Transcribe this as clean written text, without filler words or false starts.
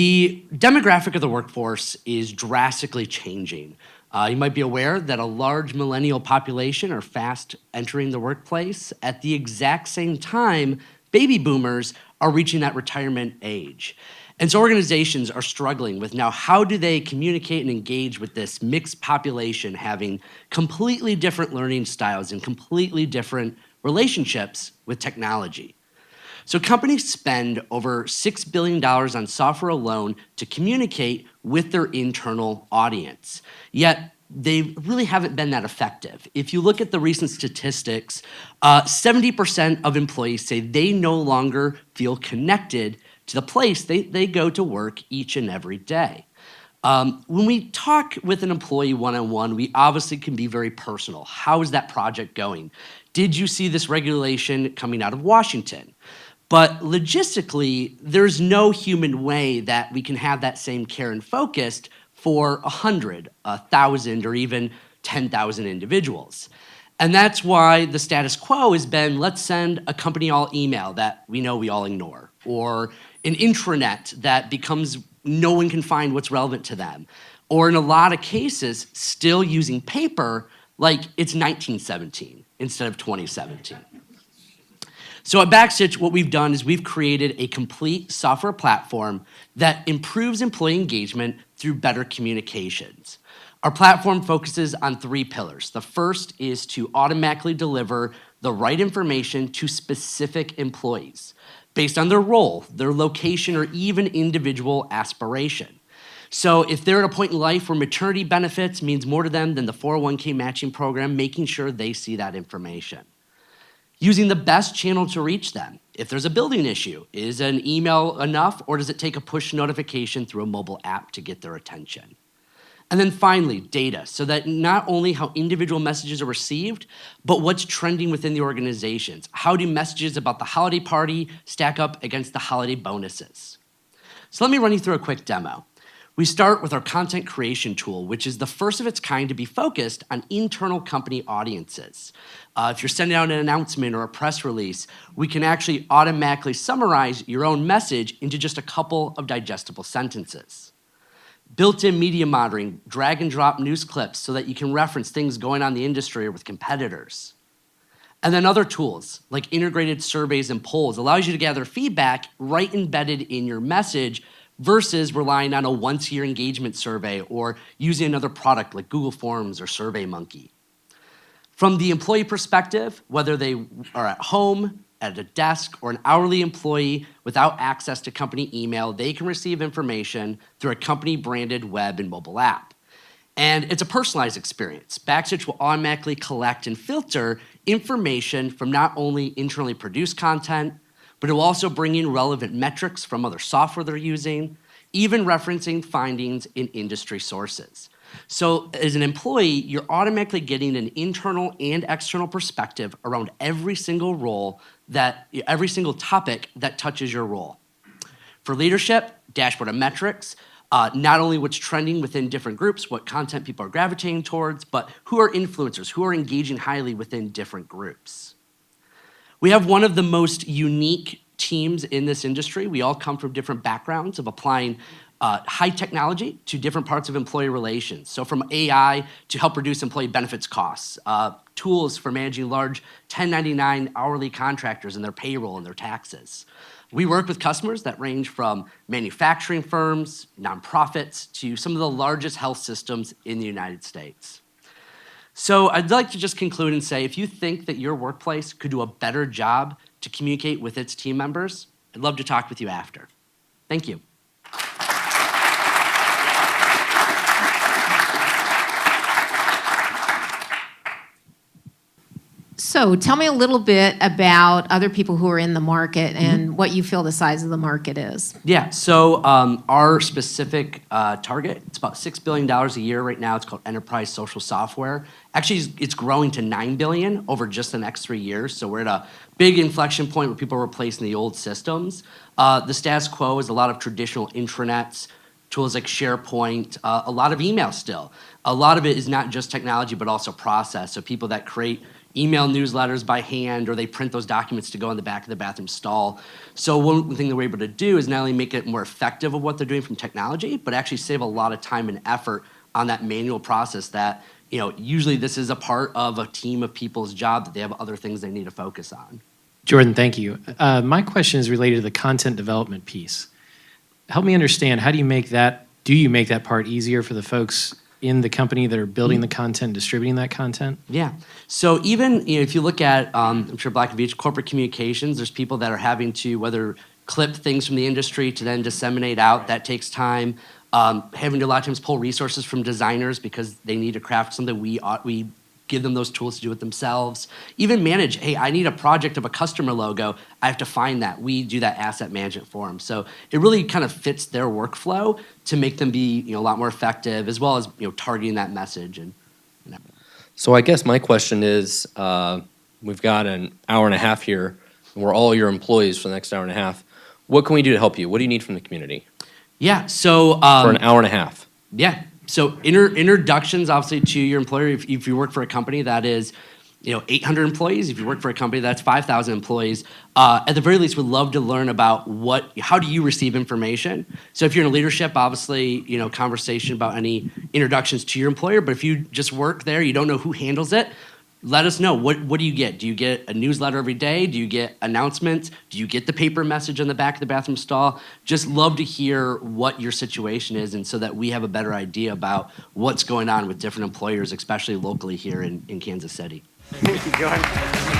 The demographic of the workforce is drastically changing. You might be aware that a large millennial population are fast entering the workplace. At the exact same time, baby boomers are reaching that retirement age. And so organizations are struggling with now how do they communicate and engage with this mixed population having completely different learning styles and completely different relationships with technology. So companies spend over $6 billion on software alone to communicate with their internal audience. Yet they really haven't been that effective. If you look at the recent statistics, 70% of employees say they no longer feel connected to the place they go to work each and every day. When we talk with an employee one-on-one, we obviously can be very personal. How is that project going? Did you see this regulation coming out of Washington? But logistically, there's no human way that we can have that same care and focus for 100, 1,000, or even 10,000 individuals. And that's why the status quo has been, let's send a company all email that we know we all ignore, or an intranet that becomes no one can find what's relevant to them, or in a lot of cases, still using paper like it's 1917 instead of 2017. So at Backstitch, what we've done is we've created a complete software platform that improves employee engagement through better communications. Our platform focuses on 3 pillars. The first is to automatically deliver the right information to specific employees based on their role, their location, or even individual aspiration. So if they're at a point in life where maternity benefits means more to them than the 401k matching program, making sure they see that information. Using the best channel to reach them. If there's a building issue, is an email enough, or does it take a push notification through a mobile app to get their attention? And then finally, data, so that not only how individual messages are received, but what's trending within the organizations. How do messages about the holiday party stack up against the holiday bonuses? So let me run you through a quick demo. We start with our content creation tool, which is the first of its kind to be focused on internal company audiences. If you're sending out an announcement or a press release, we can actually automatically summarize your own message into just a couple of digestible sentences. Built-in media monitoring, drag and drop news clips so that you can reference things going on in the industry or with competitors. And then other tools like integrated surveys and polls allows you to gather feedback right embedded in your message versus relying on a once-a-year engagement survey or using another product like Google Forms or SurveyMonkey. From the employee perspective, whether they are at home, at a desk, or an hourly employee without access to company email, they can receive information through a company-branded web and mobile app. And it's a personalized experience. Backstitch will automatically collect and filter information from not only internally produced content, but it will also bring in relevant metrics from other software they're using, even referencing findings in industry sources. So as an employee, you're automatically getting an internal and external perspective around every single every single topic that touches your role. For leadership, dashboard of metrics, not only what's trending within different groups, what content people are gravitating towards, but who are influencers, who are engaging highly within different groups. We have one of the most unique teams in this industry. We all come from different backgrounds of applying high technology to different parts of employee relations. So from AI to help reduce employee benefits costs, tools for managing large 1099 hourly contractors and their payroll and their taxes. We work with customers that range from manufacturing firms, nonprofits, to some of the largest health systems in the United States. So I'd like to just conclude and say, if you think that your workplace could do a better job to communicate with its team members, I'd love to talk with you after. Thank you. So tell me a little bit about other people who are in the market and what you feel the size of the market is. Yeah, so our specific target, it's about $6 billion a year right now. It's called Enterprise Social Software. Actually, it's growing to $9 billion over just the next 3 years. So we're at a big inflection point where people are replacing the old systems. The status quo is a lot of traditional intranets, tools like SharePoint, a lot of email still. A lot of it is not just technology, but also process. So people that create email newsletters by hand, or they print those documents to go in the back of the bathroom stall. So one thing that we're able to do is not only make it more effective of what they're doing from technology, but actually save a lot of time and effort on that manual process that, usually this is a part of a team of people's job that they have other things they need to focus on. Jordan, thank you. My question is related to the content development piece. Help me understand, how do you make that part easier for the folks in the company that are building the content, distributing that content? Yeah. So even if you look at, I'm sure Black & Veatch, corporate communications, there's people that are having to whether clip things from the industry to then disseminate out. That takes time. Having to a lot of times pull resources from designers because they need to craft something. We give them those tools to do it themselves. Even manage, hey, I need a project of a customer logo. I have to find that. We do that asset management for them. So it really kind of fits their workflow to make them be a lot more effective, as well as targeting that message. So I guess my question is, we've got an hour and a half here, and we're all your employees for the next hour and a half. What can we do to help you? What do you need from the community? Yeah, so For an hour and a half. Yeah. So introductions, obviously, to your employer. If you work for a company that is, 800 employees. If you work for a company that's 5,000 employees, at the very least, we'd love to learn about how do you receive information. So if you're in leadership, obviously, conversation about any introductions to your employer. But if you just work there, you don't know who handles it. Let us know. What do you get? Do you get a newsletter every day? Do you get announcements? Do you get the paper message on the back of the bathroom stall? Just love to hear what your situation is, and so that we have a better idea about what's going on with different employers, especially locally here in Kansas City. Thank you, John.